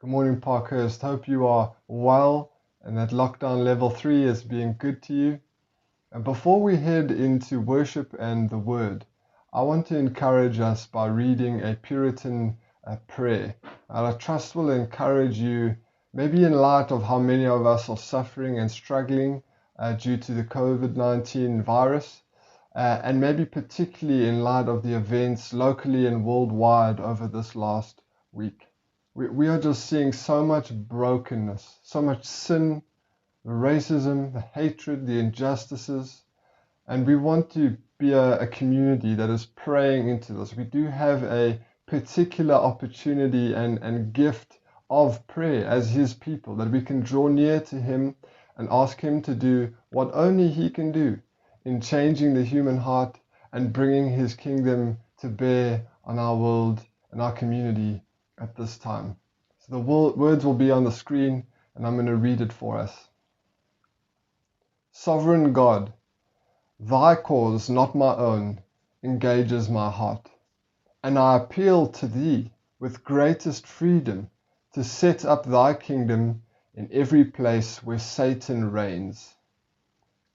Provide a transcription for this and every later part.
Good morning, Parkhurst. Hope you are well and that lockdown level 3 is being good to you. And before we head into worship and the word, I want to encourage us by reading a Puritan prayer. And I trust will encourage you, maybe in light of how many of us are suffering and struggling due to the COVID-19 virus, and maybe particularly in light of the events locally and worldwide over this last week. We are just seeing so much brokenness, so much sin, the racism, the hatred, the injustices, and we want to be a community that is praying into this. We do have a particular opportunity and gift of prayer as His people, that we can draw near to Him and ask Him to do what only He can do in changing the human heart and bringing His kingdom to bear on our world and our community at this time. So the words will be on the screen and I'm going to read it for us. Sovereign God, Thy cause, not my own, engages my heart, and I appeal to Thee with greatest freedom to set up Thy kingdom in every place where Satan reigns.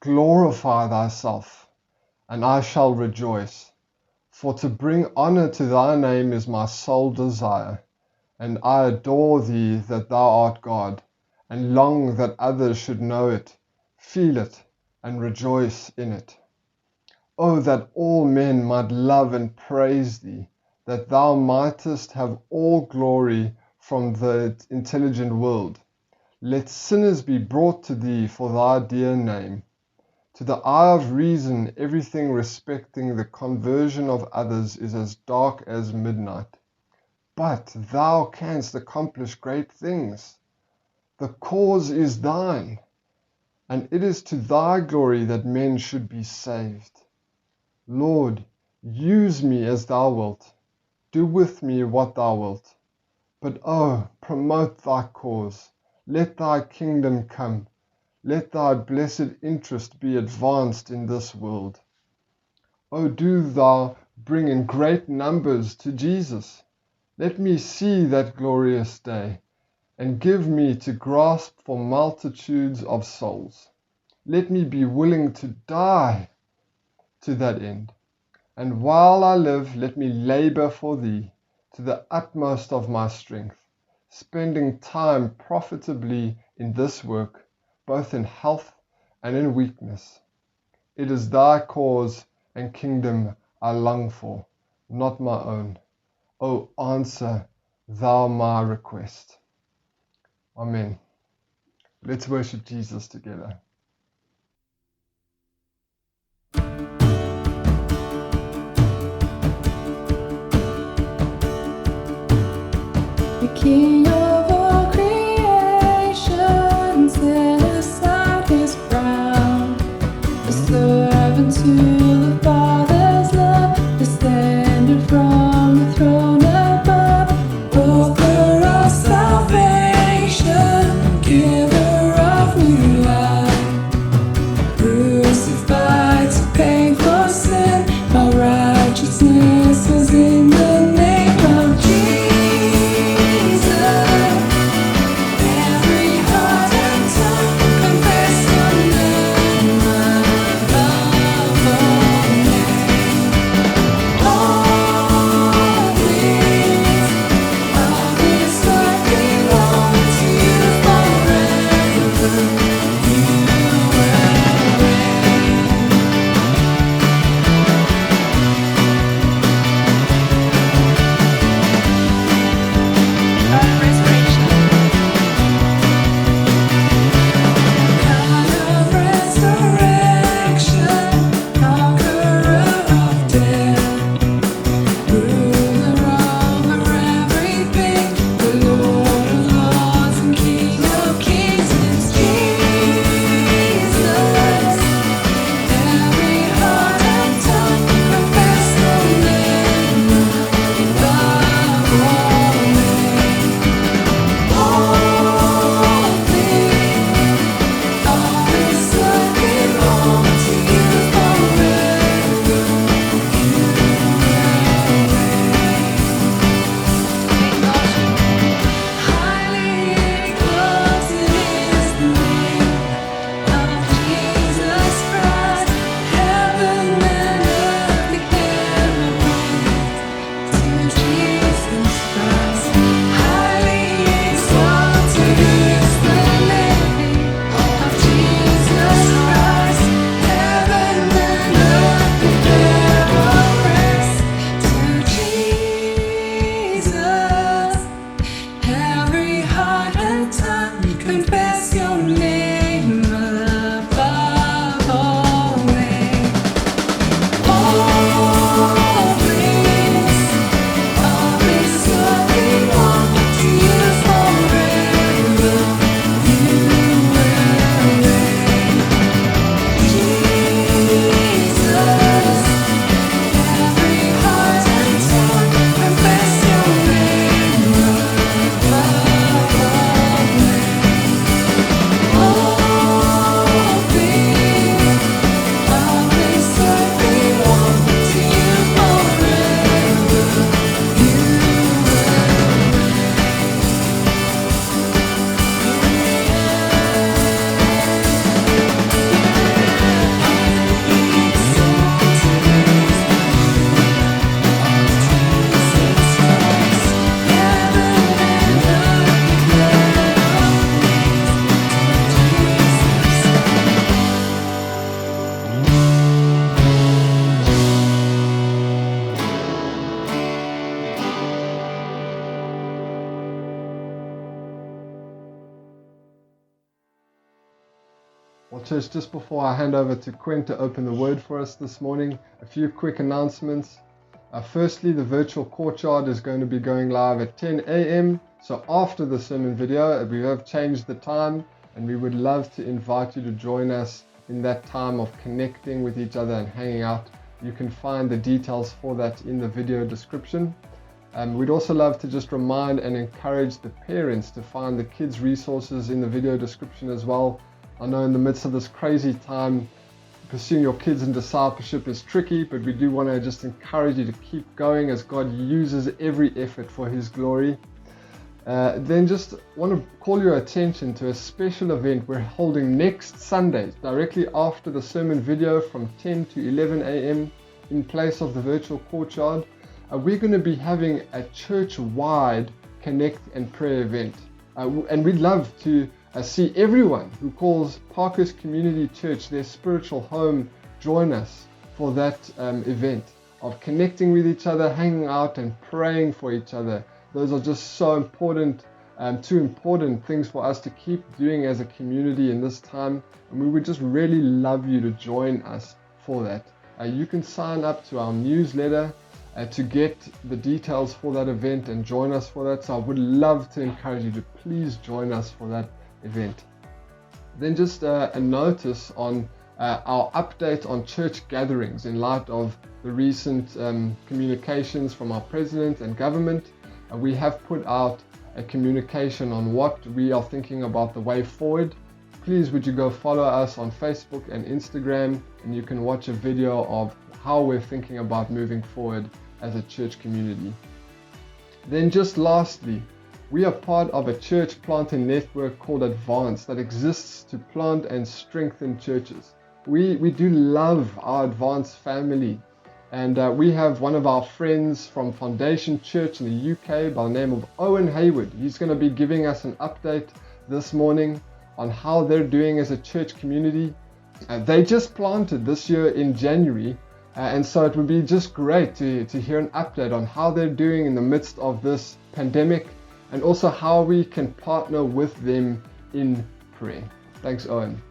Glorify Thyself, and I shall rejoice, for to bring honor to Thy name is my sole desire, and I adore Thee that Thou art God, and long that others should know it, feel it, and rejoice in it. Oh, that all men might love and praise Thee, that Thou mightest have all glory from the intelligent world. Let sinners be brought to Thee for Thy dear name. To the eye of reason, everything respecting the conversion of others is as dark as midnight. But Thou canst accomplish great things. The cause is Thine, and it is to Thy glory that men should be saved. Lord, use me as Thou wilt. Do with me what Thou wilt. But oh, promote Thy cause. Let Thy kingdom come. Let Thy blessed interest be advanced in this world. Oh, do Thou bring in great numbers to Jesus. Let me see that glorious day, and give me to grasp for multitudes of souls. Let me be willing to die to that end. And while I live, let me labor for Thee to the utmost of my strength, spending time profitably in this work, both in health and in weakness. It is Thy cause and kingdom I long for, not my own. O answer Thou my request. Amen. Let's worship Jesus together. The King of all creation set aside His crown, a servant to the Father's love, descended from the throne above, author of salvation, giver of new life, crucified to pay for sin, my righteousness was in the name of Jesus. church, just before I hand over to Quinn to open the word for us this morning, a few quick announcements. Firstly, the virtual courtyard is going to be going live at 10 a.m. So after the sermon video, we have changed the time, and we would love to invite you to join us in that time of connecting with each other and hanging out. You can find the details for that in the video description. We'd also love to just remind and encourage the parents to find the kids' resources in the video description as well. I know in the midst of this crazy time, pursuing your kids in discipleship is tricky, but we do want to just encourage you to keep going as God uses every effort for His glory. Then just want to call your attention to a special event we're holding next Sunday, directly after the sermon video from 10 to 11 a.m. in place of the virtual courtyard. We're going to be having a church-wide Connect and Prayer event. And we'd love to see everyone who calls Parkhurst Community Church their spiritual home join us for that event of connecting with each other, hanging out and praying for each other. Those are just so important, two important things for us to keep doing as a community in this time. And we would just really love you to join us for that. You can sign up to our newsletter to get the details for that event and join us for that. So I would love to encourage you to please join us for that event. Then just a notice on our update on church gatherings in light of the recent communications from our president and government. We have put out a communication on what we are thinking about the way forward. Please would you go follow us on Facebook and Instagram, and you can watch a video of how we're thinking about moving forward as a church community. Then just lastly, we are part of a church planting network called Advance that exists to plant and strengthen churches. We do love our Advance family, and we have one of our friends from Foundation Church in the UK by the name of Owen Hayward. He's going to be giving us an update this morning on how they're doing as a church community. They just planted this year in January, and so it would be just great to hear an update on how they're doing in the midst of this pandemic, and also how we can partner with them in prayer. Thanks, Owen.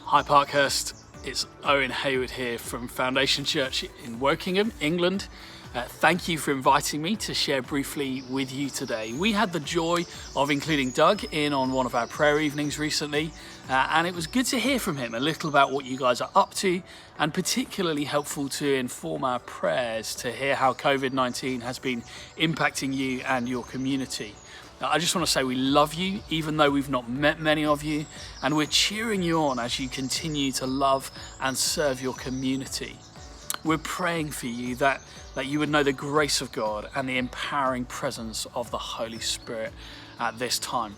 Hi Parkhurst, it's Owen Hayward here from Foundation Church in Wokingham, England. Thank you for inviting me to share briefly with you today. We had the joy of including Doug in on one of our prayer evenings recently, and it was good to hear from him a little about what you guys are up to, and particularly helpful to inform our prayers to hear how COVID-19 has been impacting you and your community. I just want to say we love you, even though we've not met many of you, and we're cheering you on as you continue to love and serve your community. We're praying for you that you would know the grace of God and the empowering presence of the Holy Spirit at this time.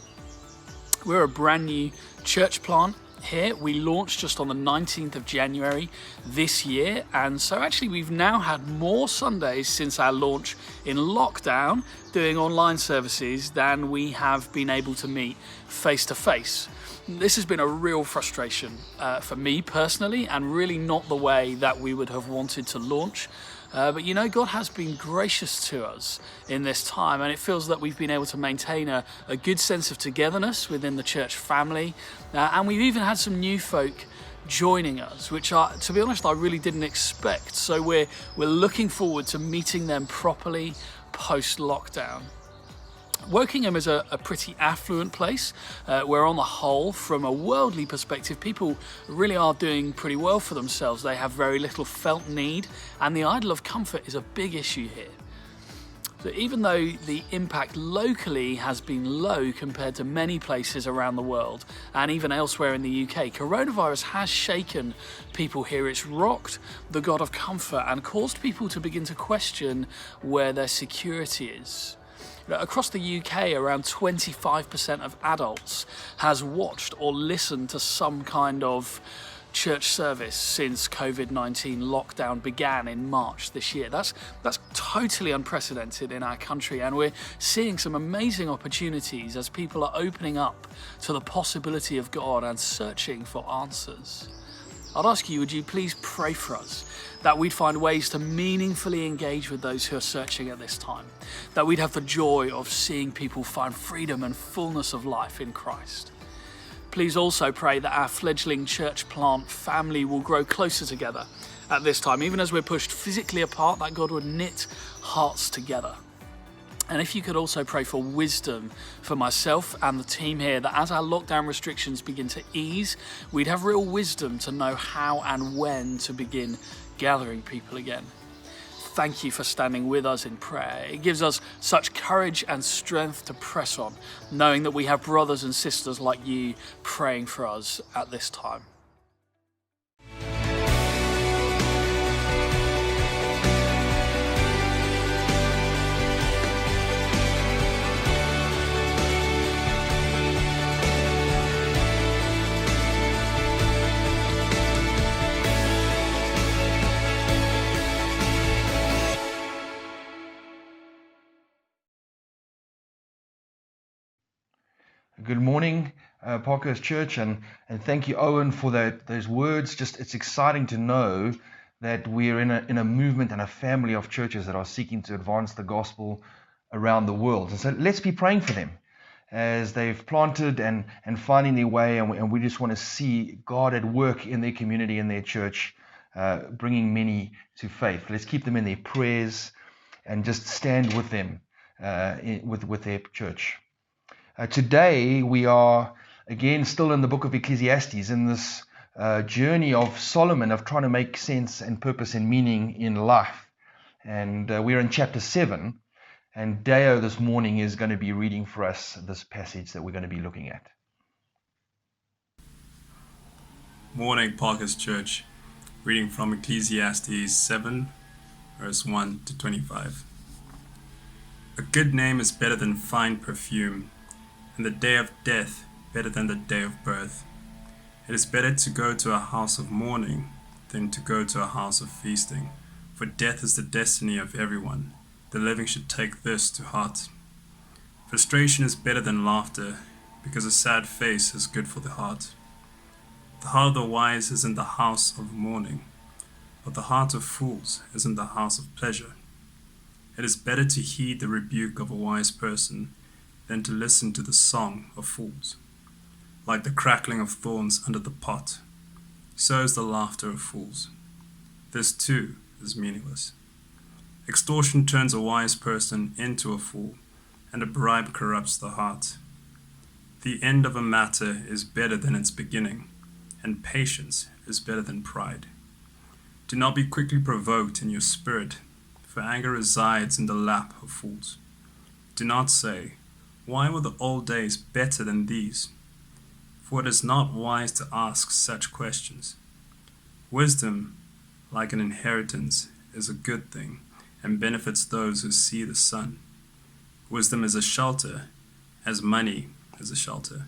We're a brand new church plant here. We launched just on the 19th of January this year, and so actually we've now had more Sundays since our launch in lockdown doing online services than we have been able to meet face to face. This has been a real frustration for me personally, and really not the way that we would have wanted to launch. But you know, God has been gracious to us in this time, and it feels that we've been able to maintain a good sense of togetherness within the church family. And we've even had some new folk joining us, which to be honest, I really didn't expect. So we're looking forward to meeting them properly post-lockdown. Wokingham is a pretty affluent place where on the whole, from a worldly perspective, people really are doing pretty well for themselves. They have very little felt need, and the idol of comfort is a big issue here. So even though the impact locally has been low compared to many places around the world and even elsewhere in the UK, coronavirus has shaken people here. It's rocked the God of comfort and caused people to begin to question where their security is. Across the UK, around 25% of adults has watched or listened to some kind of church service since COVID-19 lockdown began in March this year. That's totally unprecedented in our country, and we're seeing some amazing opportunities as people are opening up to the possibility of God and searching for answers. I'd ask you, would you please pray for us, that we'd find ways to meaningfully engage with those who are searching at this time, that we'd have the joy of seeing people find freedom and fullness of life in Christ. Please also pray that our fledgling church plant family will grow closer together at this time, even as we're pushed physically apart, that God would knit hearts together. And if you could also pray for wisdom for myself and the team here, that as our lockdown restrictions begin to ease, we'd have real wisdom to know how and when to begin gathering people again. Thank you for standing with us in prayer. It gives us such courage and strength to press on, knowing that we have brothers and sisters like you praying for us at this time. Good morning, Parkhurst Church, and thank you, Owen, for those words. It's exciting to know that we're in a movement and a family of churches that are seeking to advance the gospel around the world. And so let's be praying for them as they've planted and finding their way, and we just want to see God at work in their community, in their church, bringing many to faith. Let's keep them in their prayers and just stand with them with their church. Today we are again still in the book of Ecclesiastes, in this journey of Soloman of trying to make sense and purpose and meaning in life. And we're in chapter 7, and Deo this morning is going to be reading for us this passage that we're going to be looking at. Morning, Parkhurst Church. Reading from Ecclesiastes 7, verse 1 to 25. A good name is better than fine perfume, and the day of death better than the day of birth. It is better to go to a house of mourning than to go to a house of feasting, for death is the destiny of everyone. The living should take this to heart. Frustration is better than laughter, because a sad face is good for the heart. The heart of the wise is in the house of mourning, but the heart of fools is in the house of pleasure. It is better to heed the rebuke of a wise person than to listen to the song of fools. Like the crackling of thorns under the pot, so is the laughter of fools. This too is meaningless. Extortion turns a wise person into a fool, and a bribe corrupts the heart. The end of a matter is better than its beginning, and patience is better than pride. Do not be quickly provoked in your spirit, for anger resides in the lap of fools. Do not say, "Why were the old days better than these?" For it is not wise to ask such questions. Wisdom, like an inheritance, is a good thing, and benefits those who see the sun. Wisdom is a shelter, as money is a shelter.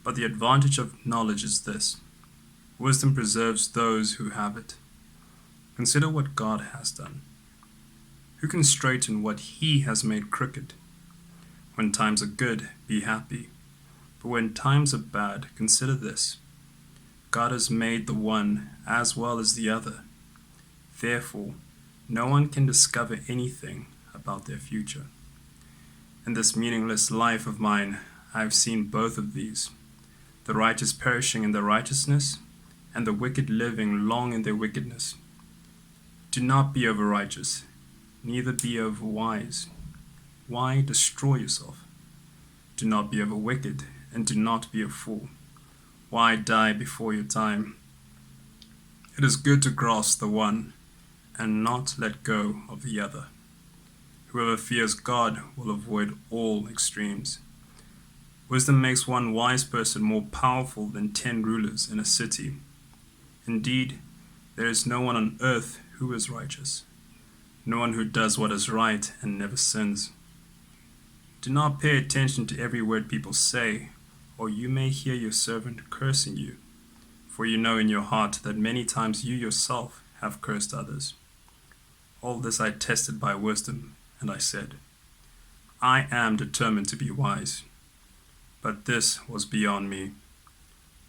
But the advantage of knowledge is this: wisdom preserves those who have it. Consider what God has done. Who can straighten what He has made crooked? When times are good, be happy. But when times are bad, consider this: God has made the one as well as the other. Therefore, no one can discover anything about their future. In this meaningless life of mine, I have seen both of these: the righteous perishing in their righteousness, and the wicked living long in their wickedness. Do not be over-righteous, neither be over-wise. Why destroy yourself? Do not be over-wicked, and do not be a fool. Why die before your time? It is good to grasp the one, and not let go of the other. Whoever fears God will avoid all extremes. Wisdom makes one wise person more powerful than 10 rulers in a city. Indeed, there is no one on earth who is righteous, no one who does what is right and never sins. Do not pay attention to every word people say, or you may hear your servant cursing you. For you know in your heart that many times you yourself have cursed others. All this I tested by wisdom, and I said, I am determined to be wise. But this was beyond me.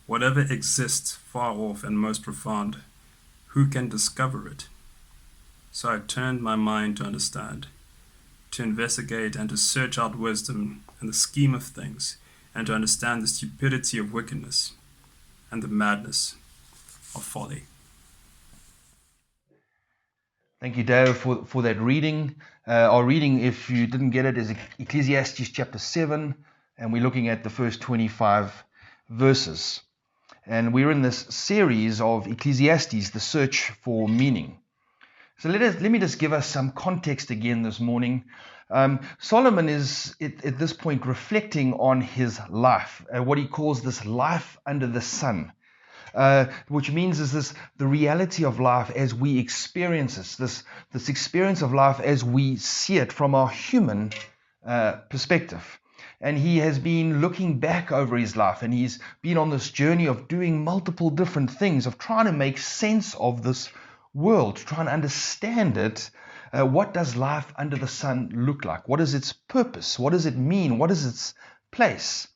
Whatever exists far off and most profound, who can discover it? So I turned my mind to understand, to investigate and to search out wisdom and the scheme of things, and to understand the stupidity of wickedness and the madness of folly. Thank you, Dale, for that reading. Our reading, if you didn't get it, is Ecclesiastes chapter 7, and we're looking at the first 25 verses. And we're in this series of Ecclesiastes, the search for meaning. So let me just give us some context again this morning. Solomon is at this point reflecting on his life, what he calls this life under the sun. Which means is this the reality of life as we experience this experience of life as we see it from our human perspective. And he has been looking back over his life, and he's been on this journey of doing multiple different things, of trying to make sense of this world, trying to understand it. What does life under the sun look like? What is its purpose? What does it mean? What is its place?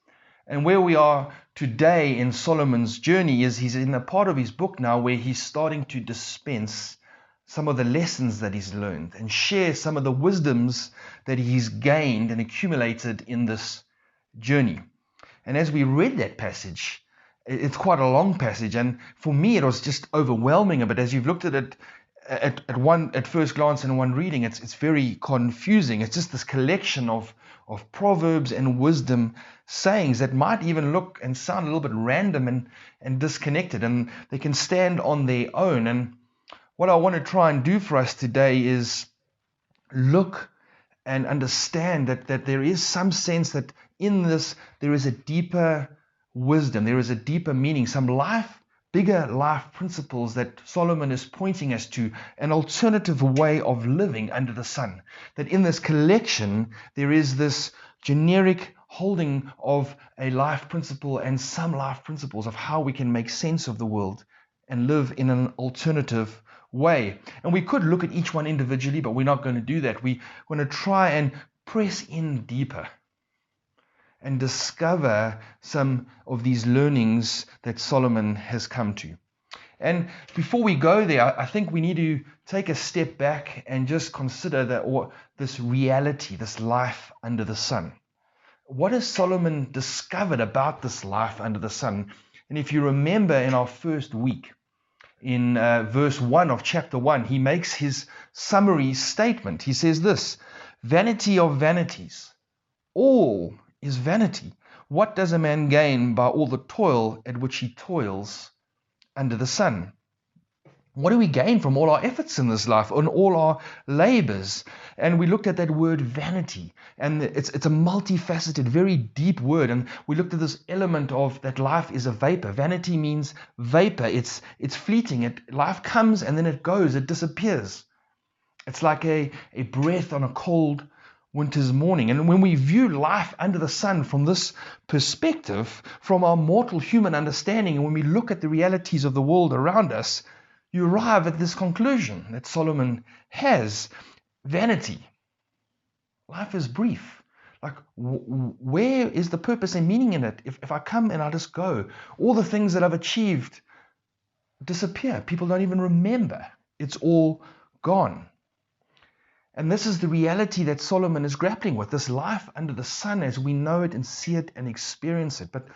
And where we are today in Solomon's journey is he's in a part of his book now where he's starting to dispense some of the lessons that he's learned and share some of the wisdoms that he's gained and accumulated in this journey. And as we read that passage, it's quite a long passage, and for me it was just overwhelming. But as you've looked at it at first glance in one reading, it's very confusing. It's just this collection of proverbs and wisdom sayings that might even look and sound a little bit random and disconnected, and they can stand on their own. And what I want to try and do for us today is look and understand that there is some sense that in this there is a deeper wisdom, there is a deeper meaning, some bigger life principles that Solomon is pointing us to, an alternative way of living under the sun. That in this collection there is this generic holding of a life principle and some life principles of how we can make sense of the world and live in an alternative way. And we could look at each one individually, but we're not going to do that. We're going to try and press in deeper and discover some of these learnings that Solomon has come to. And before we go there, I think we need to take a step back and just consider this reality, this life under the sun. What has Solomon discovered about this life under the sun? And if you remember in our first week, in verse 1 of chapter 1, he makes his summary statement. He says this: "Vanity of vanities, all is vanity. What does a man gain by all the toil at which he toils under the sun?" What do we gain from all our efforts in this life, on all our labors? And we looked at that word vanity, and it's a multifaceted, very deep word. And we looked at this element of that life is a vapor. Vanity means vapor. It's fleeting. Life comes and then it goes. It disappears. It's like a breath on a cold winter's morning. And when we view life under the sun from this perspective, from our mortal human understanding, and when we look at the realities of the world around us, you arrive at this conclusion that Solomon has: vanity. Life is brief. Like, where is the purpose and meaning in it? If I come and I just go, all the things that I've achieved disappear. People don't even remember. It's all gone. And this is the reality that Solomon is grappling with, this life under the sun as we know it and see it and experience it. But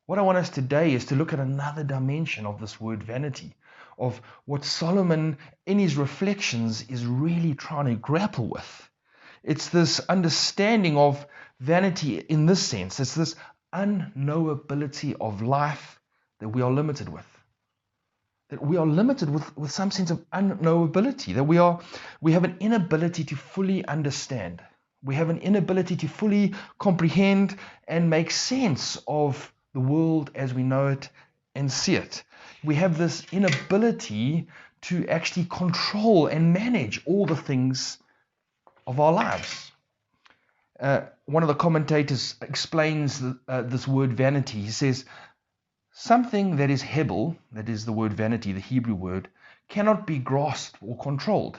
what I want us today is to look at another dimension of this word vanity, of what Solomon in his reflections is really trying to grapple with. It's this understanding of vanity in this sense. It's this unknowability of life that we are limited with. That we are limited with some sense of unknowability, that we have an inability to fully understand. We have an inability to fully comprehend and make sense of the world as we know it and see it. We have this inability to actually control and manage all the things of our lives. One of the commentators explains this word vanity. He says, something that is hebel, that is the word vanity, the Hebrew word, cannot be grasped or controlled.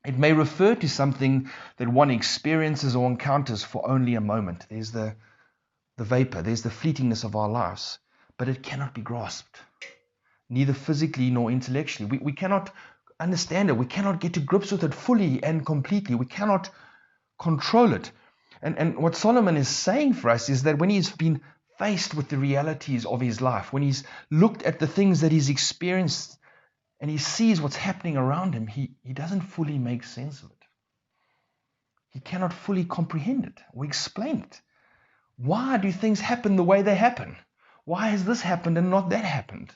It may refer to something that one experiences or encounters for only a moment. There's the vapor, there's the fleetingness of our lives, but it cannot be grasped, neither physically nor intellectually. We cannot understand it. We cannot get to grips with it fully and completely. We cannot control it. And what Solomon is saying for us is that when he's been faced with the realities of his life, when he's looked at the things that he's experienced and he sees what's happening around him, he doesn't fully make sense of it. He cannot fully comprehend it or explain it. Why do things happen the way they happen? Why has this happened and not that happened?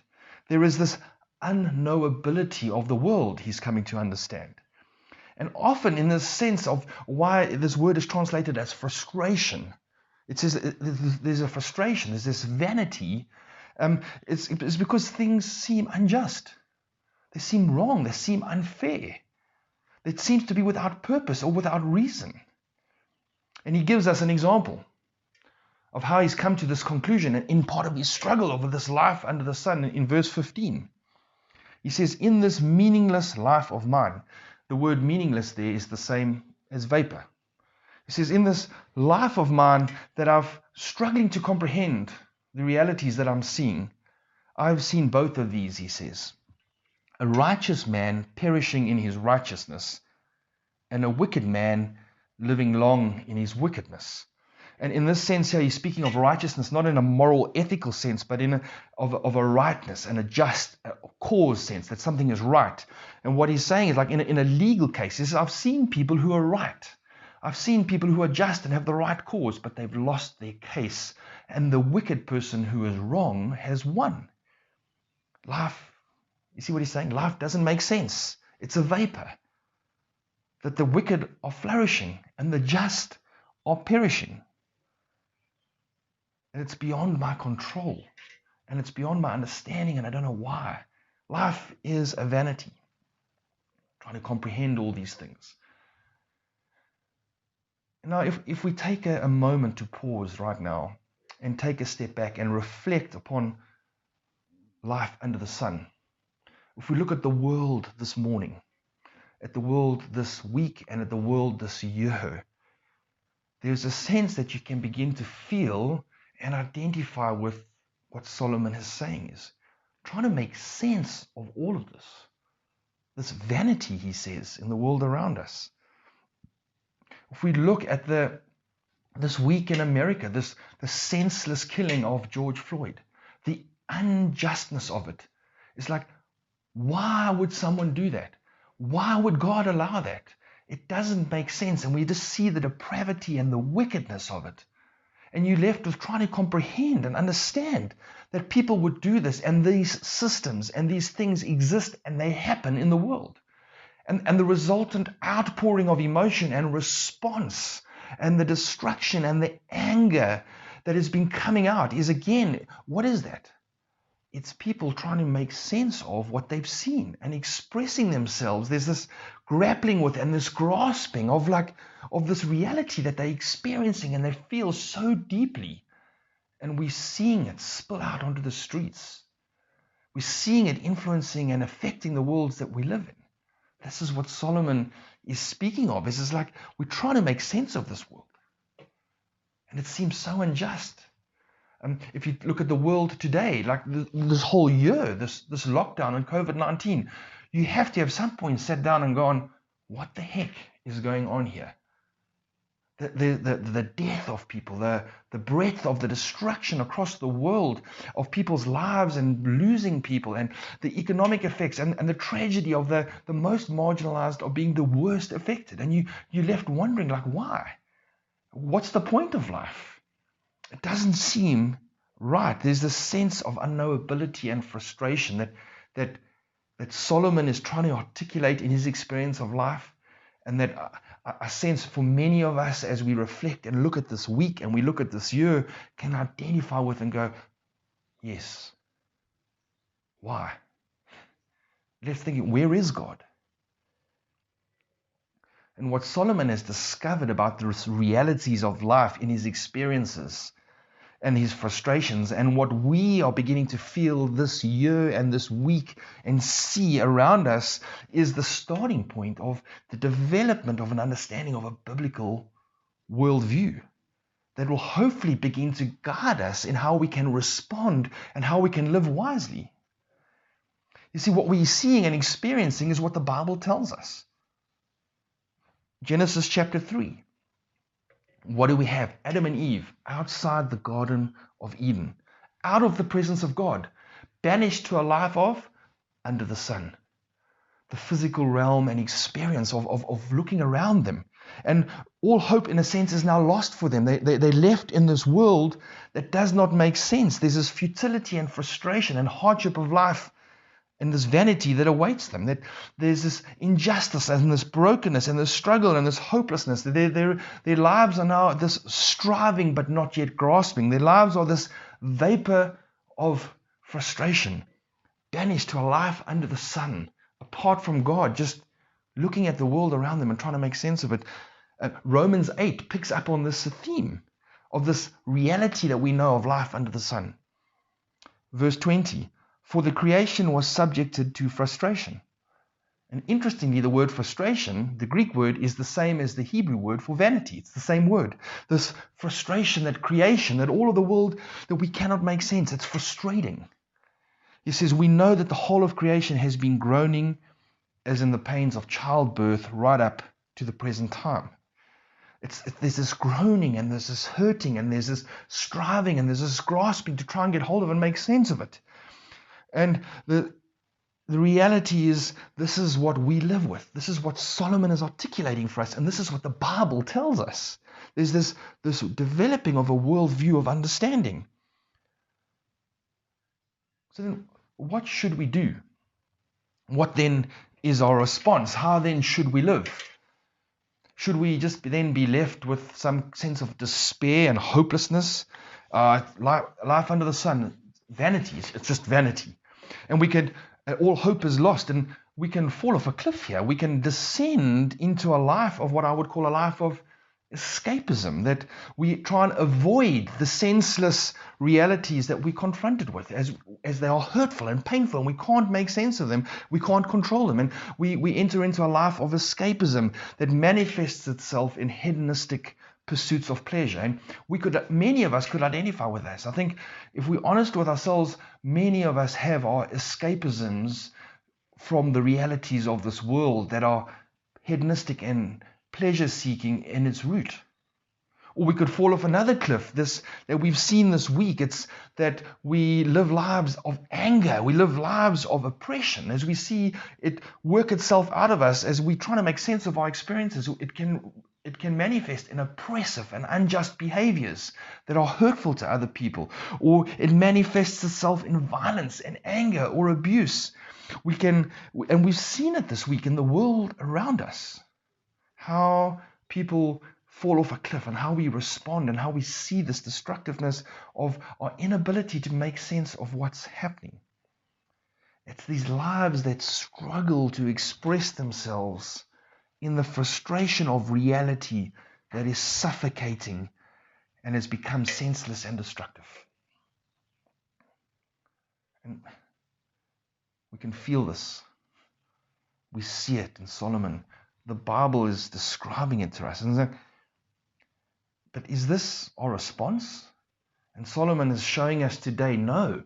There is this unknowability of the world he's coming to understand. And often in the sense of why this word is translated as frustration, it says there's a frustration, there's this vanity. It's because things seem unjust. They seem wrong, they seem unfair. It seems to be without purpose or without reason. And he gives us an example of how he's come to this conclusion in part of his struggle over this life under the sun in verse 15. He says, in this meaningless life of mine, the word meaningless there is the same as vapor. He says, in this life of mine that I've struggling to comprehend the realities that I'm seeing, I've seen both of these, he says. A righteous man perishing in his righteousness, and a wicked man living long in his wickedness. And in this sense here, he's speaking of righteousness, not in a moral, ethical sense, but of a rightness and a just cause sense, that something is right. And what he's saying is, like in a legal case, he says, I've seen people who are right. I've seen people who are just and have the right cause, but they've lost their case. And the wicked person who is wrong has won. Life, you see what he's saying? Life doesn't make sense. It's a vapor. That the wicked are flourishing and the just are perishing. And it's beyond my control. And it's beyond my understanding, and I don't know why. Life is a vanity. Trying to comprehend all these things. Now, if we take a moment to pause right now and take a step back and reflect upon life under the sun. If we look at the world this morning, at the world this week, and at the world this year, there's a sense that you can begin to feel and identify with what Solomon is saying, is trying to make sense of all of this. This vanity, he says, in the world around us. If we look at this week in America, the senseless killing of George Floyd, the unjustness of it, it's like, why would someone do that? Why would God allow that? It doesn't make sense, and we just see the depravity and the wickedness of it. And you're left with trying to comprehend and understand that people would do this, and these systems and these things exist and they happen in the world. And the resultant outpouring of emotion and response and the destruction and the anger that has been coming out is, again, what is that? It's people trying to make sense of what they've seen and expressing themselves. There's this grappling with and this grasping of this reality that they're experiencing and they feel so deeply. And we're seeing it spill out onto the streets. We're seeing it influencing and affecting the worlds that we live in. This is what Solomon is speaking of. It's like we're trying to make sense of this world. And it seems so unjust. If you look at the world today, like this whole year, this lockdown and COVID-19, you have to have some point sat down and gone, what the heck is going on here? The death of people, the breadth of the destruction across the world of people's lives and losing people, and the economic effects and the tragedy of the most marginalized are being the worst affected. And you're left wondering, like, why? What's the point of life? It doesn't seem right. There's this sense of unknowability and frustration that Solomon is trying to articulate in his experience of life, and that I sense for many of us as we reflect and look at this week and we look at this year can identify with and go, yes. Why? Let's think, where is God? And what Solomon has discovered about the realities of life in his experiences and his frustrations, and what we are beginning to feel this year and this week and see around us, is the starting point of the development of an understanding of a biblical worldview that will hopefully begin to guide us in how we can respond and how we can live wisely. You see, what we're seeing and experiencing is what the Bible tells us. Genesis chapter 3. what do we have? Adam and Eve outside the Garden of Eden, out of the presence of God, banished to a life of under the sun, the physical realm and experience of looking around them. And all hope, in a sense, is now lost for them. They're left in this world that does not make sense. There's this futility and frustration and hardship of life and this vanity that awaits them. That there's this injustice and this brokenness and this struggle and this hopelessness. Their lives are now this striving but not yet grasping. Their lives are this vapor of frustration, banished to a life under the sun, apart from God, just looking at the world around them and trying to make sense of it. Romans 8 picks up on this theme of this reality that we know of life under the sun. Verse 20, for the creation was subjected to frustration. And interestingly, the word frustration, the Greek word, is the same as the Hebrew word for vanity. It's the same word. This frustration, that creation, that all of the world, that we cannot make sense. It's frustrating. He says, we know that the whole of creation has been groaning as in the pains of childbirth right up to the present time. There's this groaning and there's this hurting and there's this striving and there's this grasping to try and get hold of and make sense of it. And the reality is, this is what we live with. This is what Soloman is articulating for us, and this is what the Bible tells us. There's this developing of a worldview of understanding. So then, what should we do? What then is our response? How then should we live? Should we just then be left with some sense of despair and hopelessness? Life under the sun, vanities, it's just vanity. And we could, all hope is lost, and we can fall off a cliff here. We can descend into a life of what I would call a life of escapism, that we try and avoid the senseless realities that we're confronted with as they are hurtful and painful, and we can't make sense of them, we can't control them, and we enter into a life of escapism that manifests itself in hedonistic pursuits of pleasure. And many of us could identify with this. I think if we're honest with ourselves, many of us have our escapisms from the realities of this world that are hedonistic and pleasure-seeking in its root. Or we could fall off another cliff, this that we've seen this week. It's that we live lives of anger, we live lives of oppression. As we see it work itself out of us, as we try to make sense of our experiences, it can manifest in oppressive and unjust behaviors that are hurtful to other people. Or it manifests itself in violence and anger or abuse. And we've seen it this week in the world around us. How people fall off a cliff and how we respond and how we see this destructiveness of our inability to make sense of what's happening. It's these lives that struggle to express themselves in the frustration of reality that is suffocating and has become senseless and destructive. And we can feel this. We see it in Soloman. The Bible is describing it to us. And but is this our response? And Soloman is showing us today, no.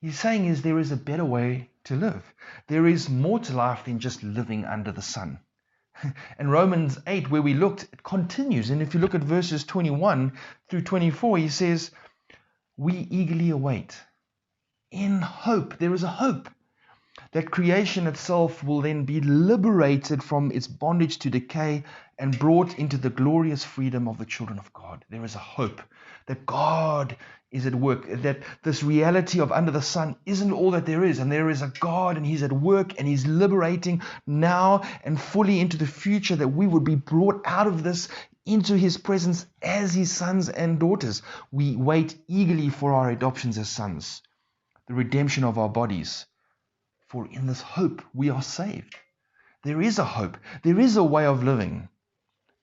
He's saying there is a better way to live. There is more to life than just living under the sun. And Romans 8, where we looked, it continues. And if you look at verses 21 through 24, he says, we eagerly await. In hope, there is a hope that creation itself will then be liberated from its bondage to decay and brought into the glorious freedom of the children of God. There is a hope that God is at work, that this reality of under the sun isn't all that there is, and there is a God and He's at work and He's liberating now and fully into the future, that we would be brought out of this into His presence as His sons and daughters. We wait eagerly for our adoptions as sons, the redemption of our bodies. For in this hope we are saved. There is a hope. There is a way of living.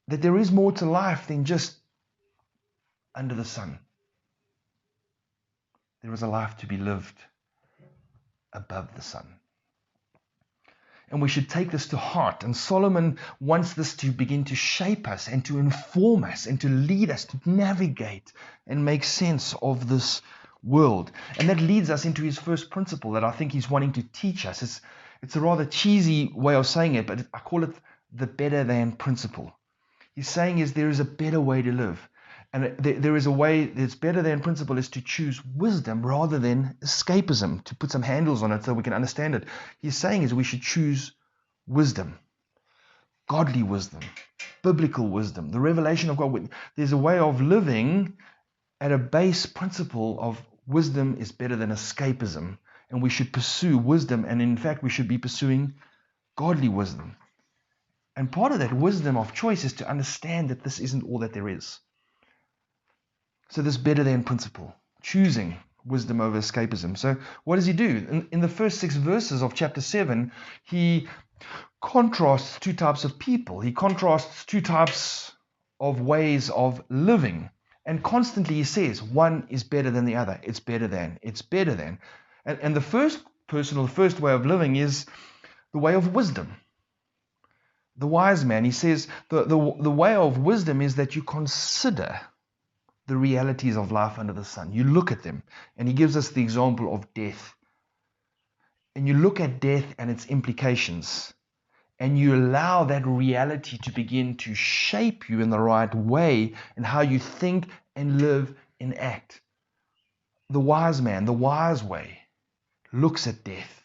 That there is more to life than just under the sun. There is a life to be lived above the sun. And we should take this to heart. And Soloman wants this to begin to shape us and to inform us and to lead us to navigate and make sense of this world. And that leads us into his first principle that I think he's wanting to teach us. It's a rather cheesy way of saying it, but I call it the better than principle. he's saying is there is a better way to live. And there is a way that's better than principle is to choose wisdom rather than escapism, to put some handles on it so we can understand it. He's saying is we should choose wisdom, godly wisdom, biblical wisdom, the revelation of God. There's a way of living at a base principle of wisdom is better than escapism, and we should pursue wisdom, and in fact we should be pursuing godly wisdom. And part of that wisdom of choice is to understand that this isn't all that there is. So this better than principle, choosing wisdom over escapism. So what does he do? In the first 6 verses of chapter 7, he contrasts 2 types of people. He contrasts 2 types of ways of living. And constantly he says, one is better than the other. It's better than. It's better than. And the first person, or the first way of living is the way of wisdom. The wise man, he says, the way of wisdom is that you consider the realities of life under the sun. You look at them. And he gives us the example of death. And you look at death and its implications. And you allow that reality to begin to shape you in the right way and how you think and live and act. The wise man, the wise way, looks at death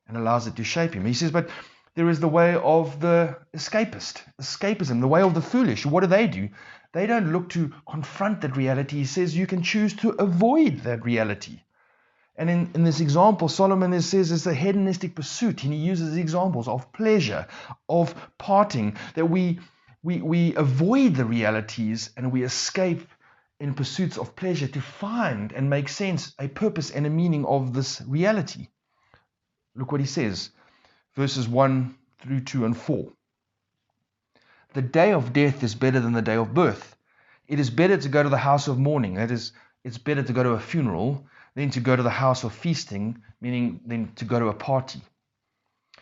and allows it to shape him. He says, but there is the way of the escapism, the way of the foolish. What do? They don't look to confront that reality. He says you can choose to avoid that reality. And in this example, Soloman says it's a hedonistic pursuit. And he uses examples of pleasure, of parting, that we avoid the realities and we escape in pursuits of pleasure to find and make sense, a purpose and a meaning of this reality. Look what he says, verses 1 through 2 and 4. The day of death is better than the day of birth. It is better to go to the house of mourning. That is, it's better to go to a funeral than to go to the house of feasting, meaning than to go to a party.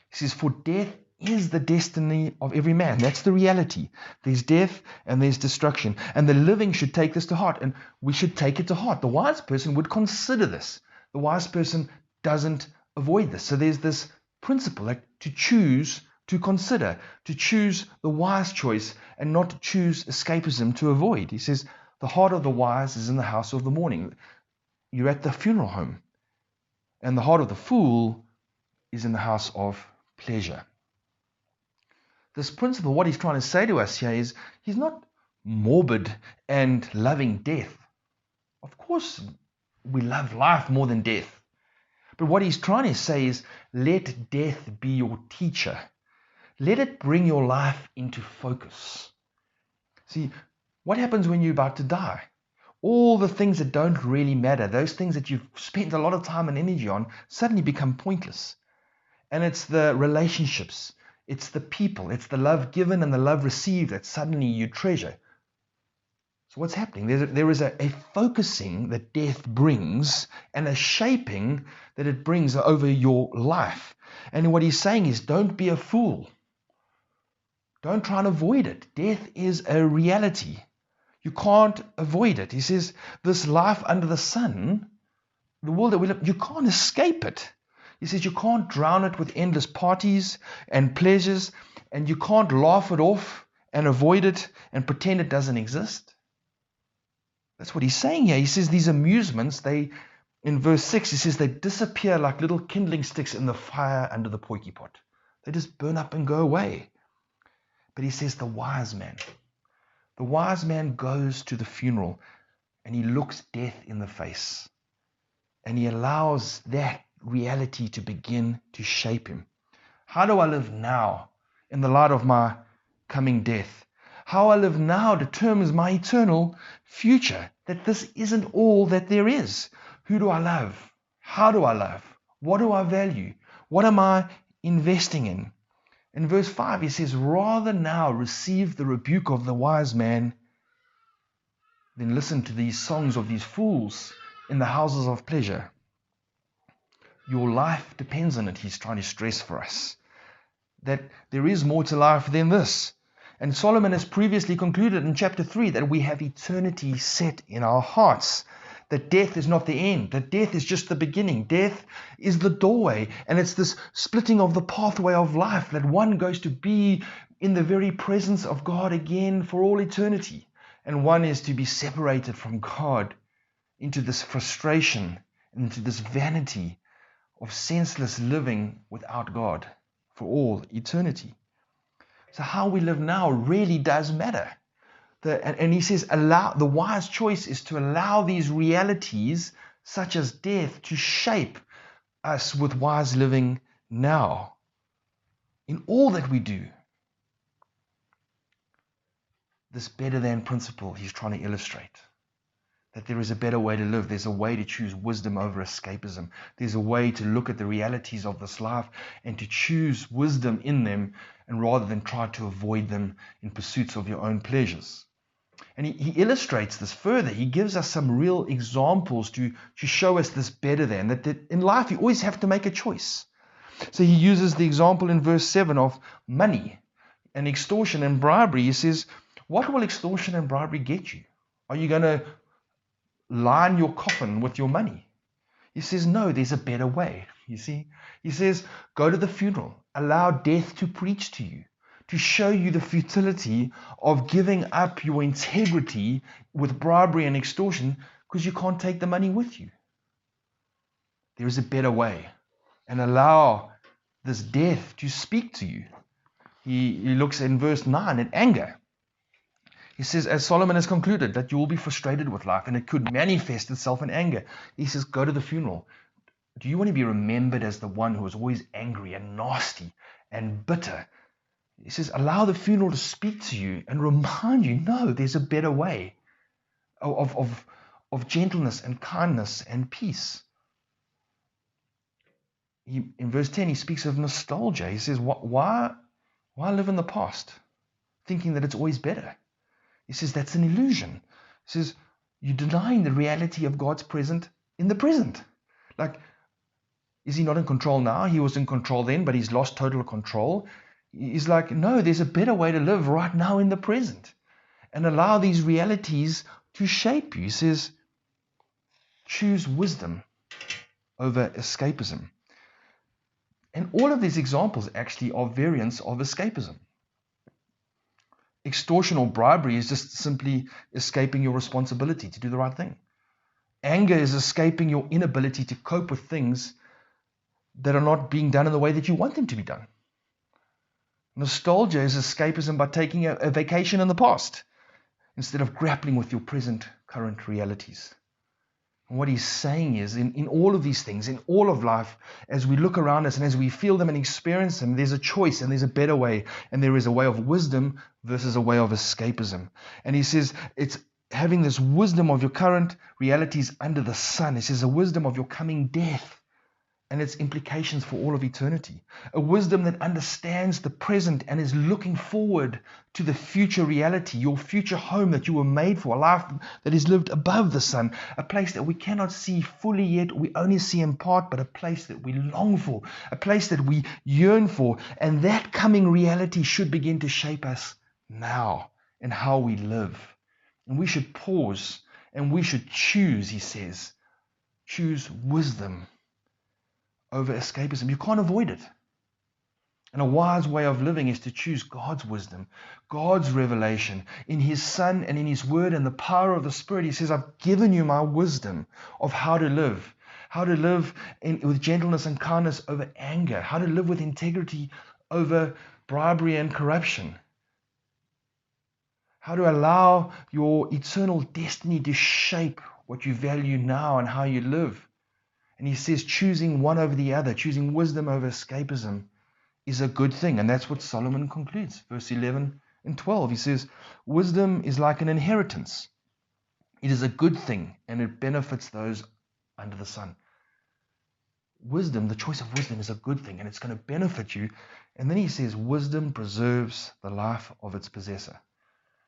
He says, for death is the destiny of every man. That's the reality. There's death and there's destruction. And the living should take this to heart. And we should take it to heart. The wise person would consider this. The wise person doesn't avoid this. So there's this principle, like to choose, to consider, to choose the wise choice and not to choose escapism to avoid. He says, the heart of the wise is in the house of the mourning. You're at the funeral home. And the heart of the fool is in the house of pleasure. This principle, what he's trying to say to us here is, he's not morbid and loving death. Of course, we love life more than death. But what he's trying to say is, let death be your teacher. Let it bring your life into focus. See, what happens when you're about to die? All the things that don't really matter, those things that you've spent a lot of time and energy on, suddenly become pointless. And it's the relationships, it's the people, it's the love given and the love received that suddenly you treasure. So what's happening? There is a focusing that death brings and a shaping that it brings over your life. And what he's saying is, don't be a fool. Don't try and avoid it. Death is a reality. You can't avoid it. He says, this life under the sun, the world that we live, you can't escape it. He says you can't drown it with endless parties and pleasures, and you can't laugh it off and avoid it and pretend it doesn't exist. That's what he's saying here. He says these amusements, in verse 6, he says they disappear like little kindling sticks in the fire under the poiky pot. They just burn up and go away. But he says the wise man goes to the funeral and he looks death in the face. And he allows that reality to begin to shape him. How do I live now in the light of my coming death? How I live now determines my eternal future. That this isn't all that there is. Who do I love? How do I love? What do I value? What am I investing in? In verse 5 he says, rather now receive the rebuke of the wise man than listen to these songs of these fools in the houses of pleasure. Your life depends on it, he's trying to stress for us. That there is more to life than this. And Soloman has previously concluded in chapter 3 that we have eternity set in our hearts. That death is not the end, that death is just the beginning. Death is the doorway, and it's this splitting of the pathway of life, that one goes to be in the very presence of God again for all eternity, and one is to be separated from God into this frustration, into this vanity of senseless living without God for all eternity. So how we live now really does matter. And he says, the wise choice is to allow these realities, such as death, to shape us with wise living now in all that we do. This better than principle he's trying to illustrate. That there is a better way to live. There's a way to choose wisdom over escapism. There's a way to look at the realities of this life and to choose wisdom in them, and rather than try to avoid them in pursuits of your own pleasures. And he illustrates this further. He gives us some real examples to show us this better than. That in life you always have to make a choice. So he uses the example in verse 7 of money and extortion and bribery. He says, what will extortion and bribery get you? Are you going to line your coffin with your money? He says, no, there's a better way. You see? He says, go to the funeral. Allow death to preach to you, to show you the futility of giving up your integrity with bribery and extortion because you can't take the money with you. There is a better way. And allow this death to speak to you. He looks in verse 9 at anger. He says, as Soloman has concluded, that you will be frustrated with life and it could manifest itself in anger. He says, go to the funeral. Do you want to be remembered as the one who is always angry and nasty and bitter? He says, allow the funeral to speak to you and remind you, no, there's a better way of gentleness and kindness and peace. In verse 10, he speaks of nostalgia. He says, why live in the past, thinking that it's always better? He says, that's an illusion. He says, you're denying the reality of God's present in the present. Like, is he not in control now? He was in control then, but he's lost total control. He's like, no, there's a better way to live right now in the present. And allow these realities to shape you. He says, choose wisdom over escapism. And all of these examples actually are variants of escapism. Extortion or bribery is just simply escaping your responsibility to do the right thing. Anger is escaping your inability to cope with things that are not being done in the way that you want them to be done. Nostalgia is escapism by taking a vacation in the past instead of grappling with your present, current realities. And what he's saying is, in all of these things, in all of life, as we look around us and as we feel them and experience them, there's a choice and there's a better way. And there is a way of wisdom versus a way of escapism. And he says it's having this wisdom of your current realities under the sun. He says a wisdom of your coming death and its implications for all of eternity. A wisdom that understands the present and is looking forward to the future reality, your future home that you were made for, a life that is lived above the sun, a place that we cannot see fully yet, we only see in part, but a place that we long for, a place that we yearn for. And that coming reality should begin to shape us now in how we live. And we should pause and we should choose, he says, choose wisdom over escapism. You can't avoid it. And a wise way of living is to choose God's wisdom, God's revelation in his Son and in his word and the power of the Spirit. He says, I've given you my wisdom of how to live with gentleness and kindness over anger, how to live with integrity over bribery and corruption, how to allow your eternal destiny to shape what you value now and how you live. And he says choosing one over the other, choosing wisdom over escapism is a good thing. And that's what Solomon concludes. Verse 11 and 12, he says, wisdom is like an inheritance. It is a good thing and it benefits those under the sun. Wisdom, the choice of wisdom is a good thing and it's going to benefit you. And then he says, wisdom preserves the life of its possessor.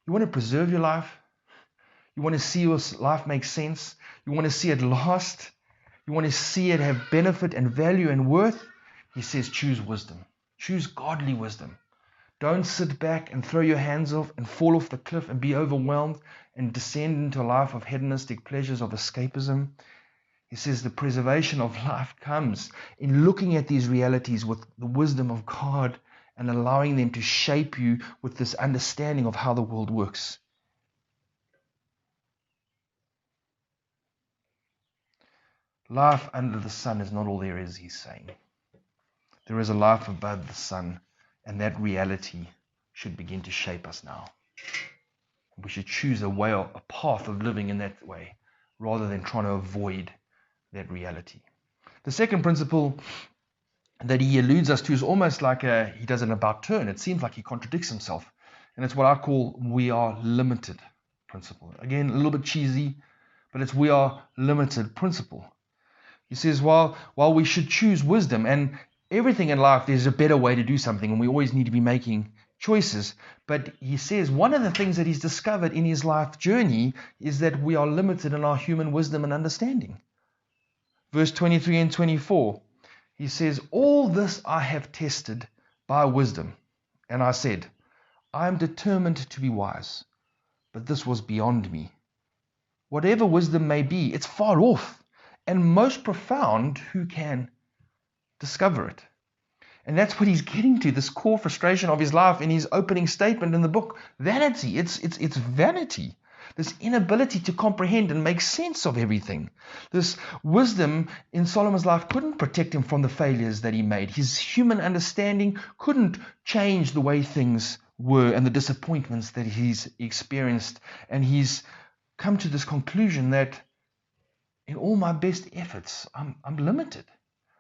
You want to preserve your life? You want to see your life make sense? You want to see it last? You want to see it have benefit and value and worth? He says, choose wisdom. Choose godly wisdom. Don't sit back and throw your hands off and fall off the cliff and be overwhelmed and descend into a life of hedonistic pleasures, of escapism. He says the preservation of life comes in looking at these realities with the wisdom of God and allowing them to shape you with this understanding of how the world works. Life under the sun is not all there is, he's saying. There is a life above the sun, and that reality should begin to shape us now. We should choose a path of living in that way, rather than trying to avoid that reality. The second principle that he alludes us to is almost like he does an about turn. It seems like he contradicts himself. And it's what I call we are limited principle. Again, a little bit cheesy, but it's we are limited principle. He says, while we should choose wisdom, and everything in life, there's a better way to do something, and we always need to be making choices. But he says one of the things that he's discovered in his life journey is that we are limited in our human wisdom and understanding. Verse 23 and 24, he says, all this I have tested by wisdom, and I said, I am determined to be wise, but this was beyond me. Whatever wisdom may be, it's far off, and most profound, who can discover it? And that's what he's getting to, this core frustration of his life in his opening statement in the book. Vanity, it's vanity. This inability to comprehend and make sense of everything. This wisdom in Solomon's life couldn't protect him from the failures that he made. His human understanding couldn't change the way things were and the disappointments that he's experienced. And he's come to this conclusion that in all my best efforts, I'm limited.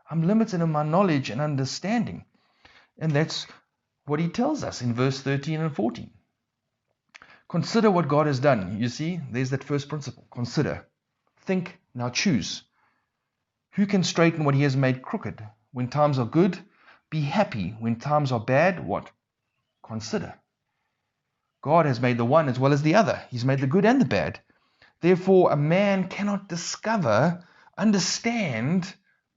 I'm limited in my knowledge and understanding. And that's what he tells us in verse 13 and 14. Consider what God has done. You see, there's that first principle. Consider. Think, now choose. Who can straighten what he has made crooked? When times are good, be happy. When times are bad, what? Consider. God has made the one as well as the other. He's made the good and the bad. Therefore, a man cannot discover, understand,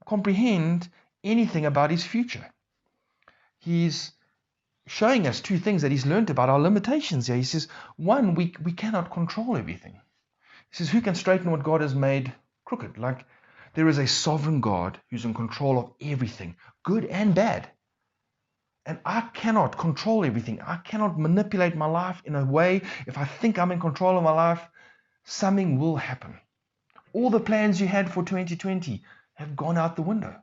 comprehend anything about his future. He's showing us two things that he's learned about our limitations here. He says, one, we cannot control everything. He says, who can straighten what God has made crooked? Like, there is a sovereign God who's in control of everything, good and bad. And I cannot control everything. I cannot manipulate my life in a way. If I think I'm in control of my life, something will happen. All the plans you had for 2020 have gone out the window.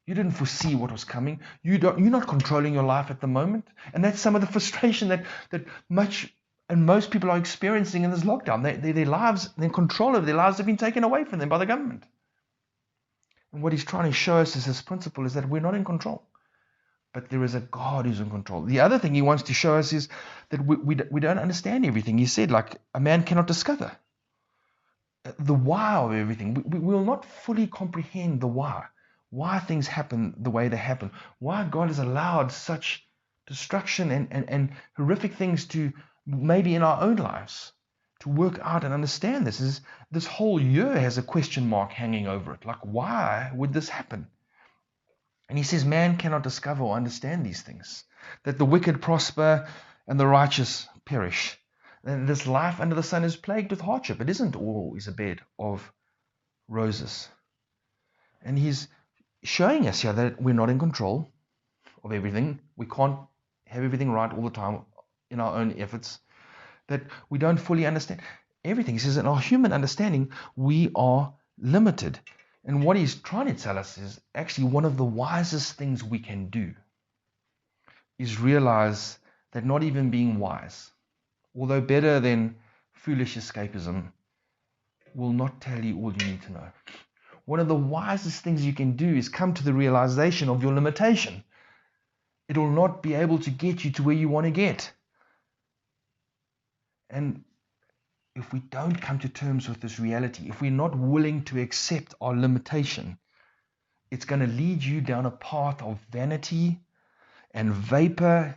You didn't foresee what was coming. You're not controlling your life at the moment. And that's some of the frustration that most people are experiencing in this lockdown. Their lives, their control of their lives have been taken away from them by the government. And what he's trying to show us is this principle is that we're not in control. But there is a God who's in control. The other thing he wants to show us is that we don't understand everything. He said, like, a man cannot discover the why of everything. We will not fully comprehend the why things happen the way they happen, why God has allowed such destruction and horrific things to maybe in our own lives to work out and understand this. This whole year has a question mark hanging over it. Like, why would this happen? And he says man cannot discover or understand these things, that the wicked prosper and the righteous perish. And this life under the sun is plagued with hardship. It isn't always a bed of roses. And he's showing us here that we're not in control of everything. We can't have everything right all the time in our own efforts, that we don't fully understand everything. He says in our human understanding, we are limited. And what he's trying to tell us is actually one of the wisest things we can do is realize that not even being wise, although better than foolish escapism, will not tell you all you need to know. One of the wisest things you can do is come to the realization of your limitation. It will not be able to get you to where you want to get. And if we don't come to terms with this reality, if we're not willing to accept our limitation, it's going to lead you down a path of vanity and vapor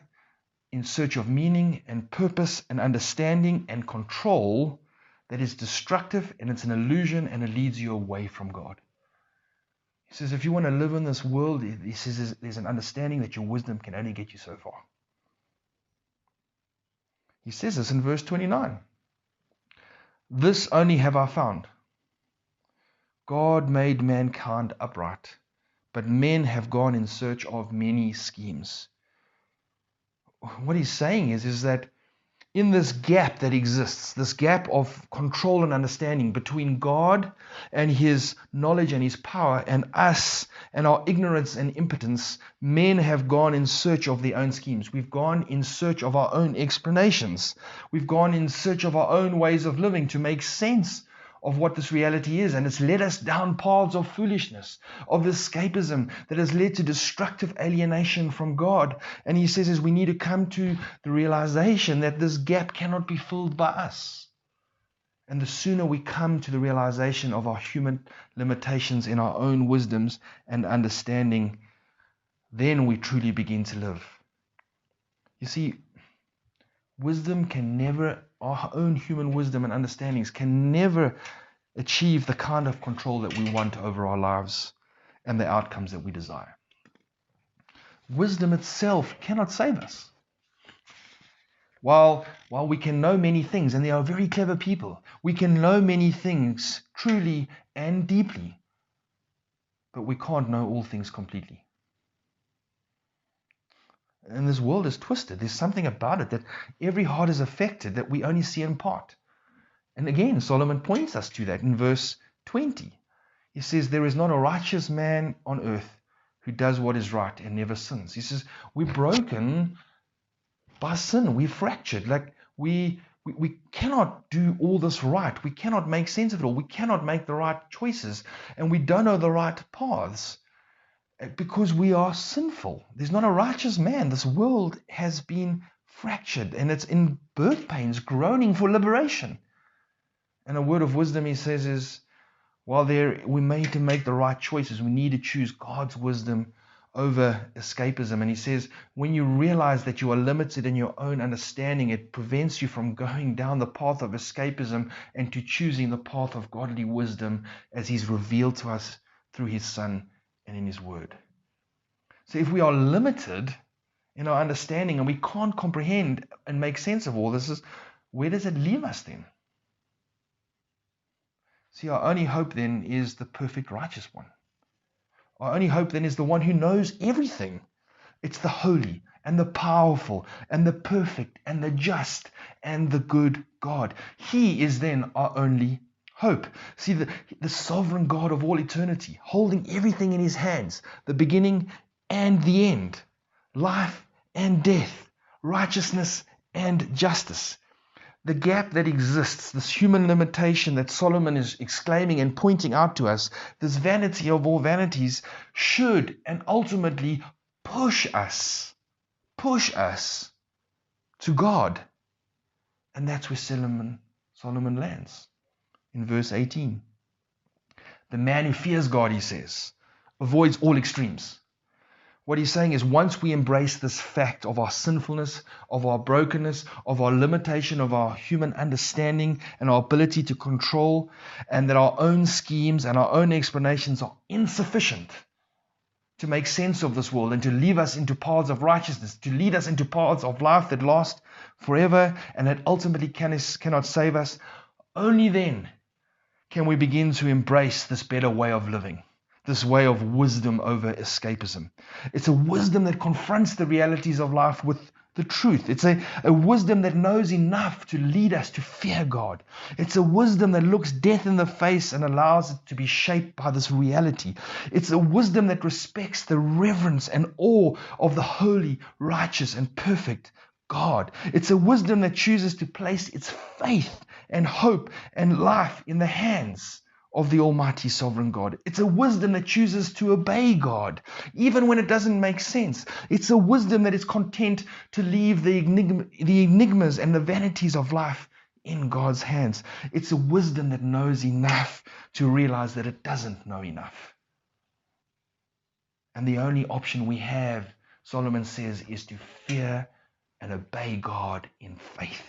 in search of meaning and purpose and understanding and control that is destructive, and it's an illusion, and it leads you away from God. He says if you want to live in this world, he says there's an understanding that your wisdom can only get you so far. He says this in verse 29. This only have I found. God made mankind upright, but men have gone in search of many schemes. What he's saying is that in this gap that exists, this gap of control and understanding between God and his knowledge and his power and us and our ignorance and impotence, men have gone in search of their own schemes. We've gone in search of our own explanations. We've gone in search of our own ways of living to make sense of what this reality is, and it's led us down paths of foolishness, of escapism that has led to destructive alienation from God. And he says we need to come to the realization that this gap cannot be filled by us. And the sooner we come to the realization of our human limitations in our own wisdoms and understanding, then we truly begin to live. You see, wisdom can never, our own human wisdom and understandings can never achieve the kind of control that we want over our lives and the outcomes that we desire. Wisdom itself cannot save us. While we can know many things, and there are very clever people, we can know many things truly and deeply, but we can't know all things completely. And this world is twisted. There's something about it that every heart is affected that we only see in part. And again, Solomon points us to that in verse 20. He says, there is not a righteous man on earth who does what is right and never sins. He says, we're broken by sin. We're fractured. Like we cannot do all this right. We cannot make sense of it all. We cannot make the right choices. And we don't know the right paths, because we are sinful. There's not a righteous man. This world has been fractured and it's in birth pains, groaning for liberation. And a word of wisdom, he says, is while we need to make the right choices, we need to choose God's wisdom over escapism. And he says, when you realize that you are limited in your own understanding, it prevents you from going down the path of escapism and to choosing the path of godly wisdom as he's revealed to us through his Son and in his word. So if we are limited in our understanding and we can't comprehend and make sense of all this, where does it leave us then? See, our only hope then is the perfect righteous one. Our only hope then is the one who knows everything. It's the holy and the powerful and the perfect and the just and the good God. He is then our only hope. See, the sovereign God of all eternity, holding everything in his hands, the beginning and the end, life and death, righteousness and justice. The gap that exists, this human limitation that Solomon is exclaiming and pointing out to us, this vanity of all vanities, should and ultimately push us to God. And that's where Solomon lands. In verse 18, the man who fears God, he says, avoids all extremes. What he's saying is once we embrace this fact of our sinfulness, of our brokenness, of our limitation, of our human understanding and our ability to control, and that our own schemes and our own explanations are insufficient to make sense of this world and to lead us into paths of righteousness, to lead us into paths of life that last forever and that ultimately cannot save us, only then can we begin to embrace this better way of living, this way of wisdom over escapism. It's a wisdom that confronts the realities of life with the truth. It's a wisdom that knows enough to lead us to fear God. It's a wisdom that looks death in the face and allows it to be shaped by this reality. It's a wisdom that respects the reverence and awe of the holy, righteous, and perfect God. It's a wisdom that chooses to place its faith and hope and life in the hands of the Almighty Sovereign God. It's a wisdom that chooses to obey God, even when it doesn't make sense. It's a wisdom that is content to leave the enigmas and the vanities of life in God's hands. It's a wisdom that knows enough to realize that it doesn't know enough. And the only option we have, Solomon says, is to fear and obey God in faith.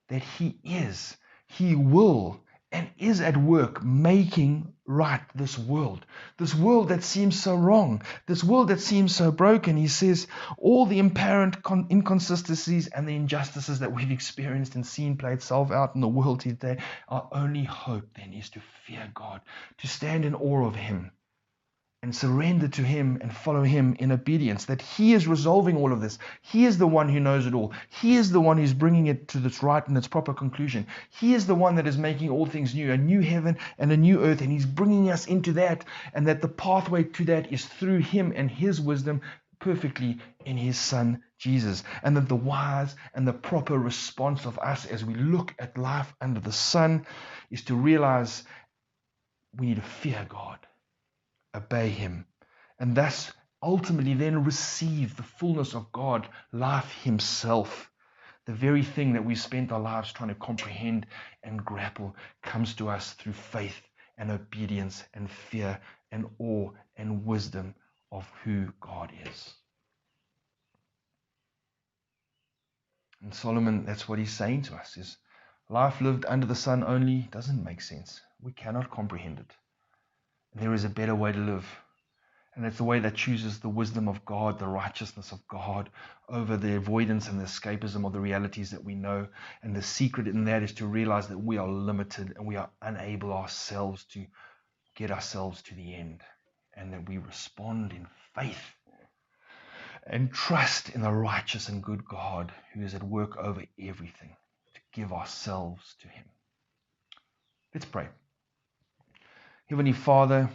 That He will, and is at work making right this world that seems so wrong, this world that seems so broken. He says all the apparent inconsistencies and the injustices that we've experienced and seen play itself out in the world today, our only hope then is to fear God, to stand in awe of Him, and surrender to Him and follow Him in obedience, that He is resolving all of this. He is the one who knows it all. He is the one who's bringing it to its right and its proper conclusion. He is the one that is making all things new, a new heaven and a new earth, and He's bringing us into that, and that the pathway to that is through Him and His wisdom perfectly in His Son, Jesus. And that the wise and the proper response of us as we look at life under the sun is to realize we need to fear God, obey Him, and thus ultimately then receive the fullness of God, life Himself. The very thing that we spent our lives trying to comprehend and grapple comes to us through faith and obedience and fear and awe and wisdom of who God is. And Solomon, that's what he's saying to us, is life lived under the sun only doesn't make sense. We cannot comprehend it. There is a better way to live, and it's the way that chooses the wisdom of God, the righteousness of God, over the avoidance and the escapism of the realities that we know. And the secret in that is to realize that we are limited and we are unable ourselves to get ourselves to the end, and that we respond in faith and trust in the righteous and good God who is at work over everything, to give ourselves to Him. Let's pray. Heavenly Father,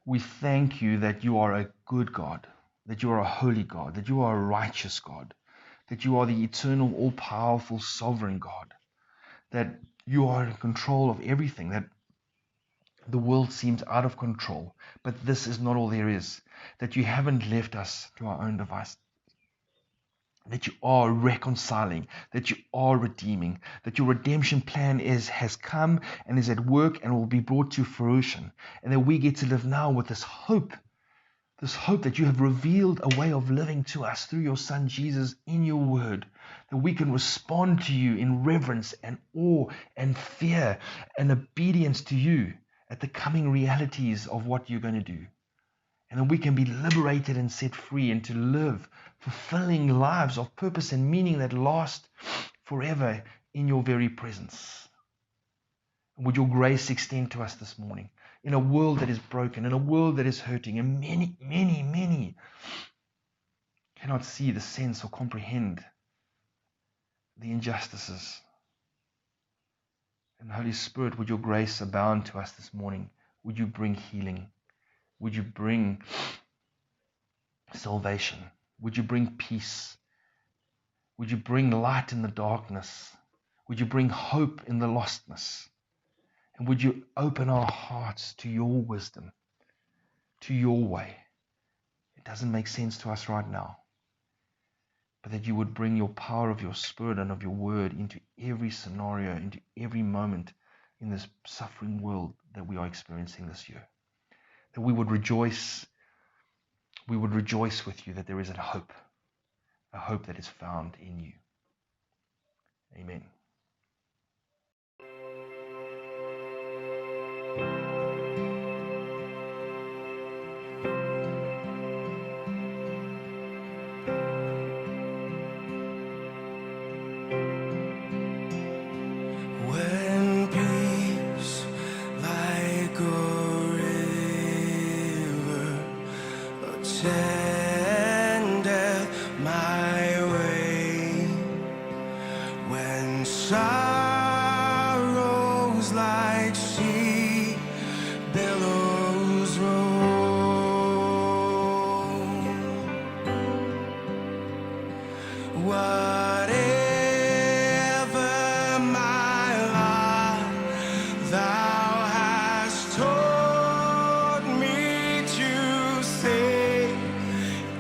we thank You that You are a good God, that You are a holy God, that You are a righteous God, that You are the eternal, all-powerful, sovereign God, that You are in control of everything, that the world seems out of control, but this is not all there is, that You haven't left us to our own devices, that You are reconciling, that You are redeeming, that Your redemption plan has come and is at work and will be brought to fruition, and that we get to live now with this hope that You have revealed a way of living to us through Your Son Jesus in Your word, that we can respond to You in reverence and awe and fear and obedience to You at the coming realities of what You're going to do. And then we can be liberated and set free, and to live fulfilling lives of purpose and meaning that last forever in Your very presence. And would Your grace extend to us this morning in a world that is broken, in a world that is hurting, and many cannot see the sense or comprehend the injustices. And Holy Spirit, would Your grace abound to us this morning? Would You bring healing? Would You bring salvation? Would You bring peace? Would You bring light in the darkness? Would You bring hope in the lostness? And would You open our hearts to Your wisdom, to Your way? It doesn't make sense to us right now, but that You would bring Your power of Your Spirit and of Your word into every scenario, into every moment in this suffering world that we are experiencing this year. That we would rejoice with You, that there is a hope that is found in You. Amen. When peace like a river attendeth my way, when sorrows like sea billows roll, whatever my lot, Thou hast taught me to say,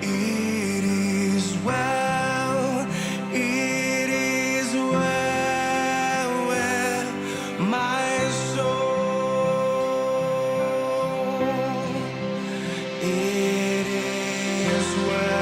it is well with my soul. It is well.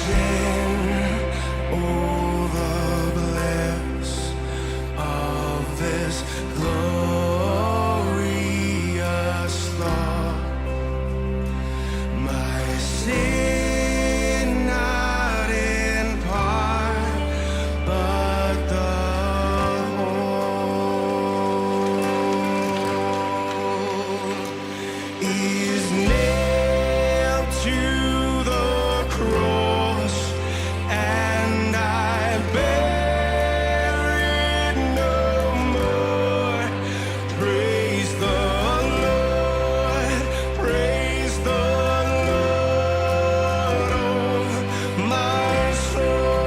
sing, oh, the bliss of this glorious thought. My sin not in part, but the whole is nailed to the cross, and I bear it no more. Praise the Lord, praise the Lord, oh my soul.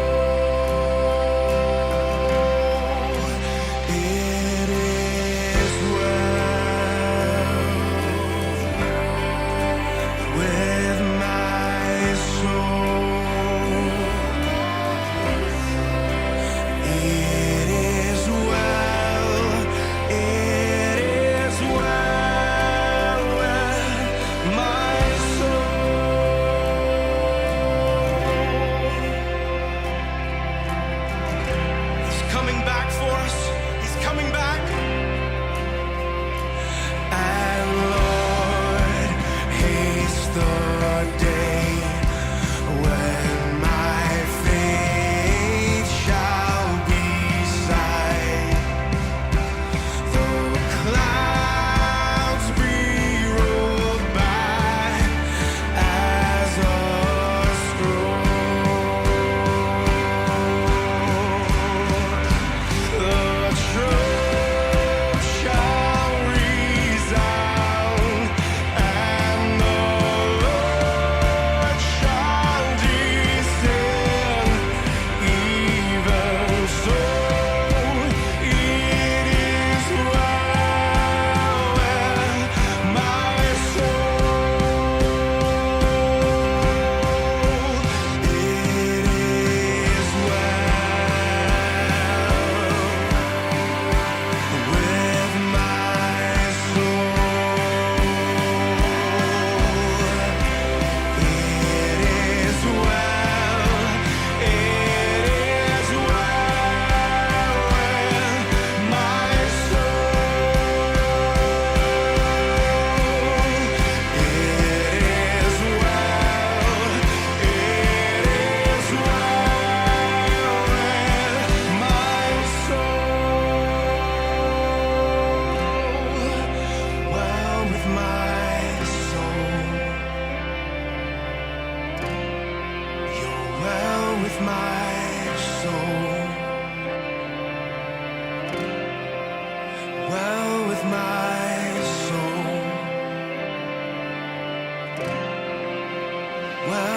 It is well with my soul. It is well, it is well with my soul. He's coming back for us. He's coming back. And Lord, haste the day when my faith shall be sight. The clouds be rolled by as a scroll. The trump shall resound, and the Lord shall descend. Even so, it is well with my soul. It is well with my well